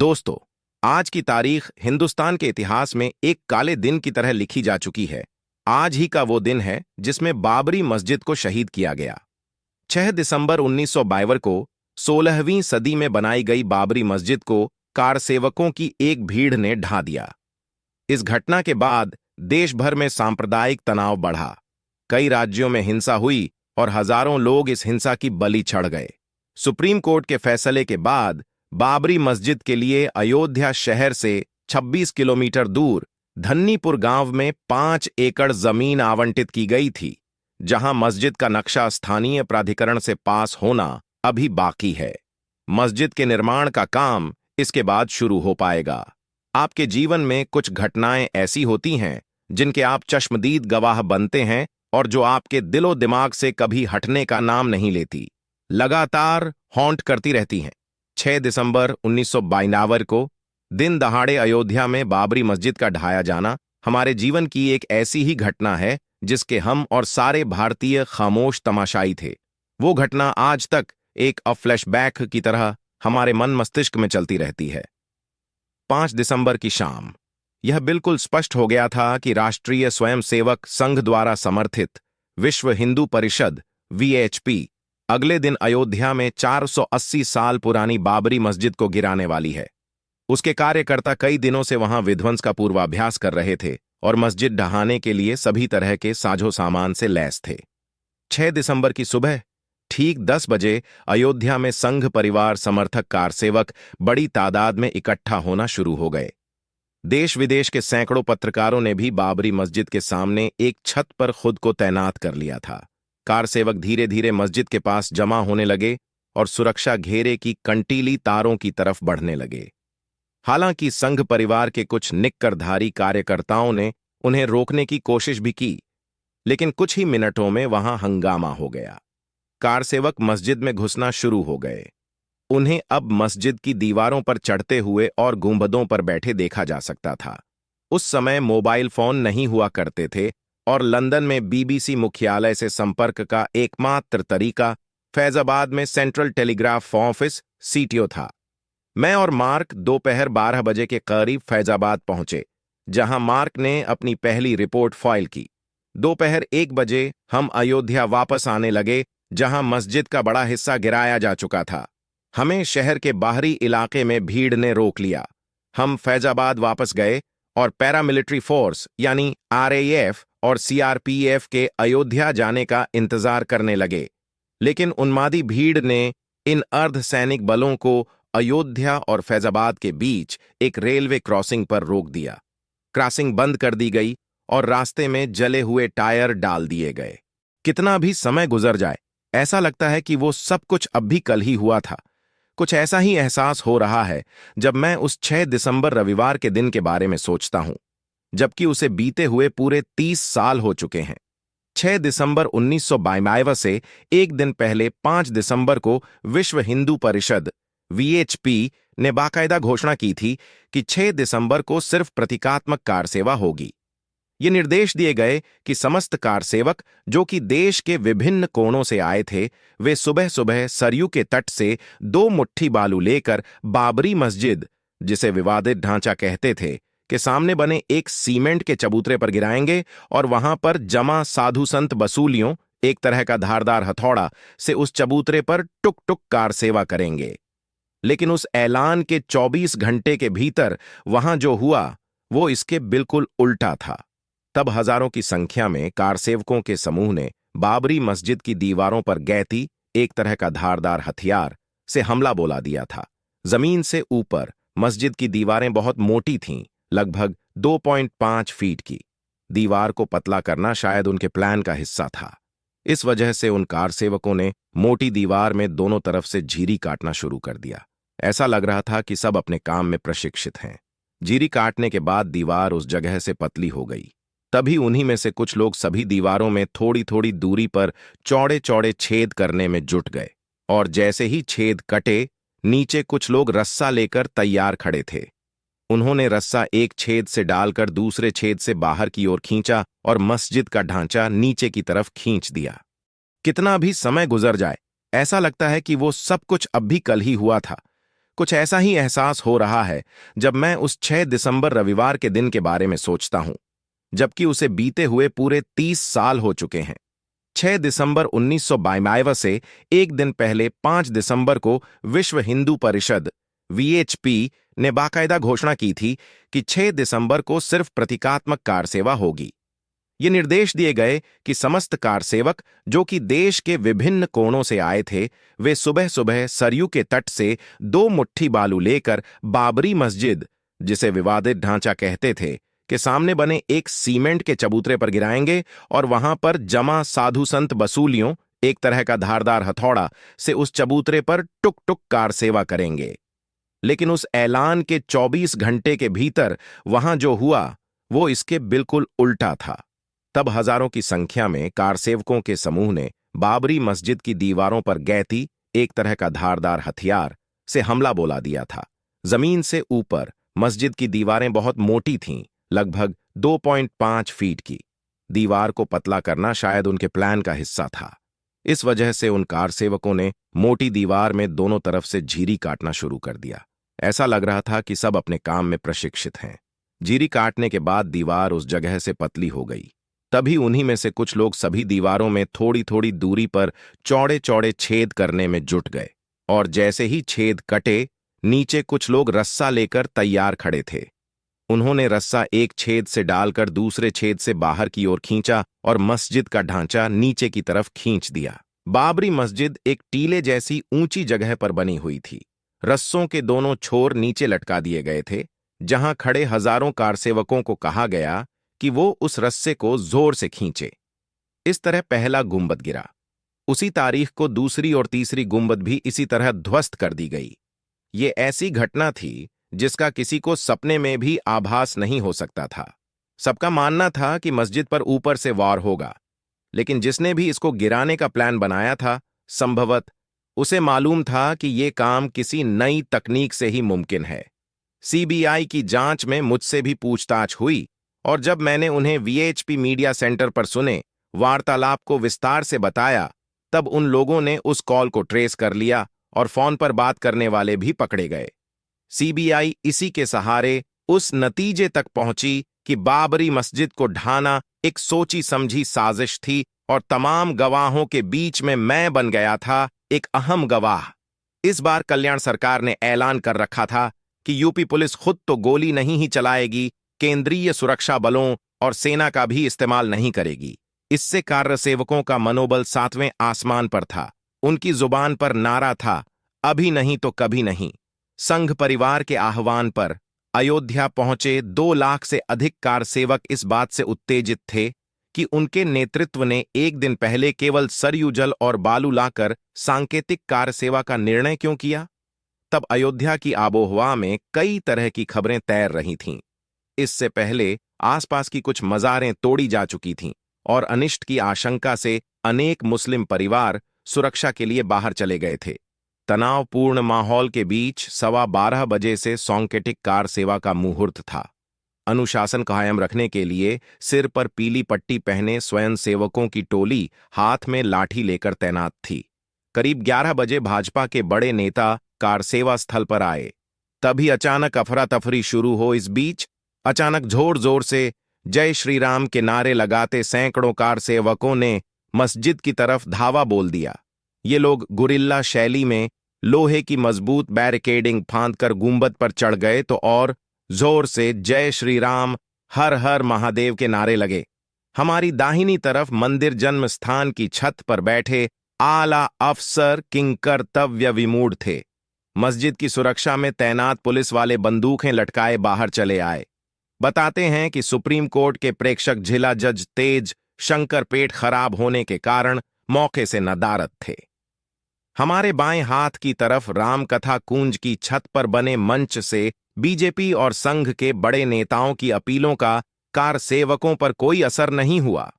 दोस्तों, आज की तारीख हिंदुस्तान के इतिहास में एक काले दिन की तरह लिखी जा चुकी है। आज ही का वो दिन है जिसमें बाबरी मस्जिद को शहीद किया गया। 6 दिसंबर 1952 को 16वीं सदी में बनाई गई बाबरी मस्जिद को कारसेवकों की एक भीड़ ने ढा दिया। इस घटना के बाद देश भर में सांप्रदायिक तनाव बढ़ा। कई राज्यों में हिंसा हुई और हजारों लोग इस हिंसा की बलि चढ़ गए। सुप्रीम कोर्ट के फैसले के बाद बाबरी मस्जिद के लिए अयोध्या शहर से 26 किलोमीटर दूर धन्नीपुर गांव में 5 एकड़ जमीन आवंटित की गई थी, जहां मस्जिद का नक्शा स्थानीय प्राधिकरण से पास होना अभी बाकी है। मस्जिद के निर्माण का काम इसके बाद शुरू हो पाएगा। आपके जीवन में कुछ घटनाएं ऐसी होती हैं जिनके आप चश्मदीद गवाह बनते हैं और जो आपके दिलो दिमाग से कभी हटने का नाम नहीं लेती, लगातार हॉन्ट करती रहती हैं। 6 दिसंबर 1952 को दिन दहाड़े अयोध्या में बाबरी मस्जिद का ढाया जाना हमारे जीवन की एक ऐसी ही घटना है जिसके हम और सारे भारतीय खामोश तमाशाई थे। वो घटना आज तक एक फ्लैशबैक की तरह हमारे मन मस्तिष्क में चलती रहती है। 5 दिसंबर की शाम यह बिल्कुल स्पष्ट हो गया था कि राष्ट्रीय स्वयंसेवक संघ द्वारा समर्थित विश्व हिंदू परिषद VHP अगले दिन अयोध्या में 480 साल पुरानी बाबरी मस्जिद को गिराने वाली है। उसके कार्यकर्ता कई दिनों से वहां विध्वंस का पूर्वाभ्यास कर रहे थे और मस्जिद ढहाने के लिए सभी तरह के साजो सामान से लैस थे। 6 दिसंबर की सुबह ठीक 10 बजे अयोध्या में संघ परिवार समर्थक कारसेवक बड़ी तादाद में इकट्ठा होना शुरू हो गए। देश विदेश के सैकड़ों पत्रकारों ने भी बाबरी मस्जिद के सामने एक छत पर खुद को तैनात कर लिया था। कारसेवक धीरे धीरे मस्जिद के पास जमा होने लगे और सुरक्षा घेरे की कंटीली तारों की तरफ बढ़ने लगे। हालांकि संघ परिवार के कुछ निक्करधारी कार्यकर्ताओं ने उन्हें रोकने की कोशिश भी की, लेकिन कुछ ही मिनटों में वहां हंगामा हो गया। कारसेवक मस्जिद में घुसना शुरू हो गए। उन्हें अब मस्जिद की दीवारों पर चढ़ते हुए और गुंबदों पर बैठे देखा जा सकता था। उस समय मोबाइल फोन नहीं हुआ करते थे और लंदन में BBC मुख्यालय से संपर्क का एकमात्र तरीका फैजाबाद में सेंट्रल टेलीग्राफ ऑफिस CTO था। मैं और मार्क दोपहर 12 बजे के करीब फैजाबाद पहुंचे, जहां मार्क ने अपनी पहली रिपोर्ट फाइल की। दोपहर 1 बजे हम अयोध्या वापस आने लगे, जहां मस्जिद का बड़ा हिस्सा गिराया जा चुका था। हमें शहर के बाहरी इलाके में भीड़ ने रोक लिया। हम फैजाबाद वापस गए और पैरामिलिट्री फोर्स यानी RAF और CRPF के अयोध्या जाने का इंतजार करने लगे, लेकिन उन्मादी भीड़ ने इन अर्धसैनिक बलों को अयोध्या और फैजाबाद के बीच एक रेलवे क्रॉसिंग पर रोक दिया। क्रॉसिंग बंद कर दी गई और रास्ते में जले हुए टायर डाल दिए गए। कितना भी समय गुजर जाए, ऐसा लगता है कि वो सब कुछ अब भी कल ही हुआ था। कुछ ऐसा ही एहसास हो रहा है जब मैं उस 6 दिसंबर रविवार के दिन के बारे में सोचता हूं, जबकि उसे बीते हुए पूरे 30 साल हो चुके हैं। 6 दिसंबर 1952 से एक दिन पहले 5 दिसंबर को विश्व हिंदू परिषद VHP ने बाकायदा घोषणा की थी कि 6 दिसंबर को सिर्फ प्रतीकात्मक कारसेवा होगी। ये निर्देश दिए गए कि समस्त कारसेवक जो कि देश के विभिन्न कोणों से आए थे, वे सुबह सुबह सरयू के तट से 2 मुट्ठी बालू लेकर बाबरी मस्जिद, जिसे विवादित ढांचा कहते थे, के सामने बने एक सीमेंट के चबूतरे पर गिराएंगे और वहां पर जमा साधु संत बसूलियों, एक तरह का धारदार हथौड़ा, से उस चबूतरे पर टुक टुक कार सेवा करेंगे। लेकिन उस ऐलान के 24 घंटे के भीतर वहां जो हुआ वो इसके बिल्कुल उल्टा था। तब हजारों की संख्या में कारसेवकों के समूह ने बाबरी मस्जिद की दीवारों पर गैती, एक तरह का धारदार हथियार, से हमला बोला दिया था। जमीन से ऊपर मस्जिद की दीवारें बहुत मोटी थीं, लगभग 2.5 फीट की। दीवार को पतला करना शायद उनके प्लान का हिस्सा था। इस वजह से उन कारसेवकों ने मोटी दीवार में दोनों तरफ से झीरी काटना शुरू कर दिया। ऐसा लग रहा था कि सब अपने काम में प्रशिक्षित हैं। झीरी काटने के बाद दीवार उस जगह से पतली हो गई। तभी उन्हीं में से कुछ लोग सभी दीवारों में थोड़ी थोड़ी दूरी पर चौड़े चौड़े छेद करने में जुट गए, और जैसे ही छेद कटे, नीचे कुछ लोग रस्सा लेकर तैयार खड़े थे। उन्होंने रस्सा एक छेद से डालकर दूसरे छेद से बाहर की ओर खींचा और मस्जिद का ढांचा नीचे की तरफ खींच दिया। कितना भी समय गुजर जाए, ऐसा लगता है कि वो सब कुछ अब भी कल ही हुआ था। कुछ ऐसा ही एहसास हो रहा है जब मैं उस 6 दिसंबर रविवार के दिन के बारे में सोचता हूं, जबकि उसे बीते हुए पूरे 30 साल हो चुके हैं। 6 दिसंबर 1992 से एक दिन पहले 5 दिसंबर को विश्व हिंदू परिषद (वीएचपी) ने बाकायदा घोषणा की थी कि 6 दिसंबर को सिर्फ प्रतीकात्मक कार सेवा होगी। ये निर्देश दिए गए कि समस्त कार सेवक, जो कि देश के विभिन्न कोणों से आए थे, वे सुबह सुबह सरयू के तट से 2 मुट्ठी बालू लेकर बाबरी मस्जिद, जिसे विवादित ढांचा कहते थे, के सामने बने एक सीमेंट के चबूतरे पर गिराएंगे और वहां पर जमा साधु संत वसूलियों, एक तरह का धारदार हथौड़ा, से उस चबूतरे पर टुक टुक कार सेवा करेंगे। लेकिन उस ऐलान के 24 घंटे के भीतर वहां जो हुआ वो इसके बिल्कुल उल्टा था। तब हजारों की संख्या में कारसेवकों के समूह ने बाबरी मस्जिद की दीवारों पर गैती, एक तरह का धारदार हथियार, से हमला बोला दिया था। जमीन से ऊपर मस्जिद की दीवारें बहुत मोटी थीं, लगभग 2.5 फीट की। दीवार को पतला करना शायद उनके प्लान का हिस्सा था। इस वजह से उन कारसेवकों ने मोटी दीवार में दोनों तरफ से झीरी काटना शुरू कर दिया। ऐसा लग रहा था कि सब अपने काम में प्रशिक्षित हैं। झीरी काटने के बाद दीवार उस जगह से पतली हो गई। तभी उन्हीं में से कुछ लोग सभी दीवारों में थोड़ी थोड़ी दूरी पर चौड़े चौड़े छेद करने में जुट गए, और जैसे ही छेद कटे, नीचे कुछ लोग रस्सा लेकर तैयार खड़े थे। उन्होंने रस्सा एक छेद से डालकर दूसरे छेद से बाहर की ओर खींचा और मस्जिद का ढांचा नीचे की तरफ खींच दिया। बाबरी मस्जिद एक टीले जैसी ऊंची जगह पर बनी हुई थी। रस्सों के दोनों छोर नीचे लटका दिए गए थे, जहां खड़े हजारों कारसेवकों को कहा गया कि वो उस रस्से को जोर से खींचे। इस तरह पहला गुंबद गिरा। उसी तारीख को दूसरी और तीसरी गुंबद भी इसी तरह ध्वस्त कर दी गई। ये ऐसी घटना थी जिसका किसी को सपने में भी आभास नहीं हो सकता था। सबका मानना था कि मस्जिद पर ऊपर से वार होगा, लेकिन जिसने भी इसको गिराने का प्लान बनाया था, संभवत उसे मालूम था कि ये काम किसी नई तकनीक से ही मुमकिन है। सीबीआई की जांच में मुझसे भी पूछताछ हुई, और जब मैंने उन्हें वीएचपी मीडिया सेंटर पर सुने वार्तालाप को विस्तार से बताया, तब उन लोगों ने उस कॉल को ट्रेस कर लिया और फोन पर बात करने वाले भी पकड़े गए। सीबीआई इसी के सहारे उस नतीजे तक पहुंची कि बाबरी मस्जिद को ढाना एक सोची समझी साजिश थी, और तमाम गवाहों के बीच में मैं बन गया था एक अहम गवाह। इस बार कल्याण सरकार ने ऐलान कर रखा था कि यूपी पुलिस खुद तो गोली नहीं ही चलाएगी, केंद्रीय सुरक्षा बलों और सेना का भी इस्तेमाल नहीं करेगी। इससे कार्यसेवकों का मनोबल 7वें आसमान पर था। उनकी जुबान पर नारा था, अभी नहीं तो कभी नहीं। संघ परिवार के आह्वान पर अयोध्या पहुंचे 2 लाख से अधिक कारसेवक इस बात से उत्तेजित थे कि उनके नेतृत्व ने एक दिन पहले केवल सरयू जल और बालू लाकर सांकेतिक कारसेवा का निर्णय क्यों किया। तब अयोध्या की आबोहवा में कई तरह की खबरें तैर रही थीं। इससे पहले आसपास की कुछ मज़ारें तोड़ी जा चुकी थीं, और अनिष्ट की आशंका से अनेक मुस्लिम परिवार सुरक्षा के लिए बाहर चले गए थे। तनावपूर्ण माहौल के बीच 12:15 बजे से सांकेतिक कार सेवा का मुहूर्त था। अनुशासन कायम रखने के लिए सिर पर पीली पट्टी पहने स्वयंसेवकों की टोली हाथ में लाठी लेकर तैनात थी। करीब 11 बजे भाजपा के बड़े नेता कार सेवा स्थल पर आए। तभी अचानक अफरा तफरी शुरू हो। इस बीच अचानक जोर जोर से जय श्री राम के नारे लगाते सैकड़ों कार सेवकों ने मस्जिद की तरफ धावा बोल दिया। ये लोग गुरिल्ला शैली में लोहे की मजबूत बैरिकेडिंग फांदकर गुंबद पर चढ़ गए तो और जोर से जय श्री राम, हर हर महादेव के नारे लगे। हमारी दाहिनी तरफ मंदिर जन्म स्थान की छत पर बैठे आला अफसर किंकर्तव्य विमूढ़ थे। मस्जिद की सुरक्षा में तैनात पुलिस वाले बंदूकें लटकाए बाहर चले आए। बताते हैं कि सुप्रीम कोर्ट के प्रेक्षक जिला जज तेज शंकर पेट खराब होने के कारण मौके से नदारद थे। हमारे बाएं हाथ की तरफ रामकथा कुंज की छत पर बने मंच से बीजेपी और संघ के बड़े नेताओं की अपीलों का कार सेवकों पर कोई असर नहीं हुआ।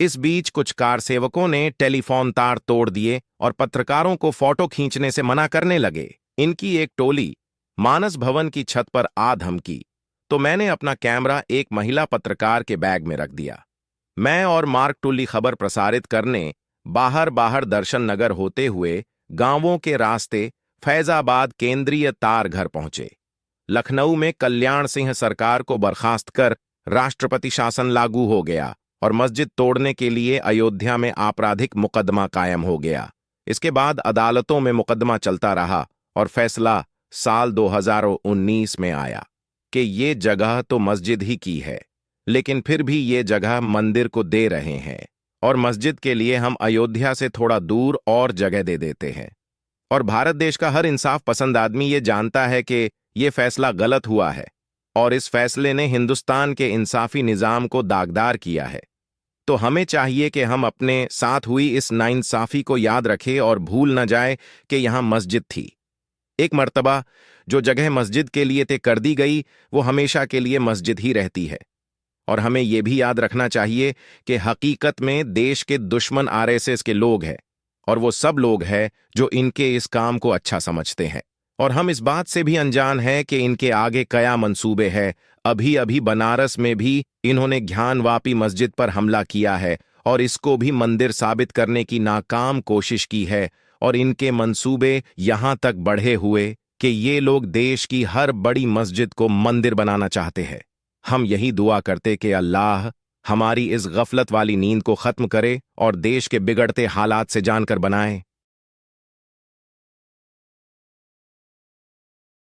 इस बीच कुछ कार सेवकों ने टेलीफोन तार तोड़ दिए और पत्रकारों को फोटो खींचने से मना करने लगे। इनकी एक टोली मानस भवन की छत पर आ धमकी, तो मैंने अपना कैमरा एक महिला पत्रकार के बैग में रख दिया। मैं और मार्क टुल्ली खबर प्रसारित करने बाहर दर्शन नगर होते हुए गांवों के रास्ते फैजाबाद केंद्रीय तार घर पहुंचे। लखनऊ में कल्याण सिंह सरकार को बर्खास्त कर राष्ट्रपति शासन लागू हो गया और मस्जिद तोड़ने के लिए अयोध्या में आपराधिक मुकदमा कायम हो गया। इसके बाद अदालतों में मुकदमा चलता रहा और फैसला साल 2019 में आया कि ये जगह तो मस्जिद ही की है, लेकिन फिर भी ये जगह मंदिर को दे रहे हैं और मस्जिद के लिए हम अयोध्या से थोड़ा दूर और जगह दे देते हैं। और भारत देश का हर इंसाफ पसंद आदमी ये जानता है कि ये फैसला गलत हुआ है और इस फैसले ने हिंदुस्तान के इंसाफी निजाम को दागदार किया है। तो हमें चाहिए कि हम अपने साथ हुई इस नाइंसाफी को याद रखें और भूल न जाए कि यहां मस्जिद थी। एक मर्तबा जो जगह मस्जिद के लिए तय कर दी गई वो हमेशा के लिए मस्जिद ही रहती है। और हमें यह भी याद रखना चाहिए कि हकीकत में देश के दुश्मन आरएसएस के लोग हैं और वो सब लोग हैं जो इनके इस काम को अच्छा समझते हैं। और हम इस बात से भी अनजान हैं कि इनके आगे क्या मंसूबे हैं। अभी अभी बनारस में भी इन्होंने ज्ञानवापी मस्जिद पर हमला किया है और इसको भी मंदिर साबित करने की नाकाम कोशिश की है। और इनके मंसूबे यहां तक बढ़े हुए कि ये लोग देश की हर बड़ी मस्जिद को मंदिर बनाना चाहते हैं। हम यही दुआ करते कि अल्लाह हमारी इस गफलत वाली नींद को खत्म करे और देश के बिगड़ते हालात से जानकर बनाए।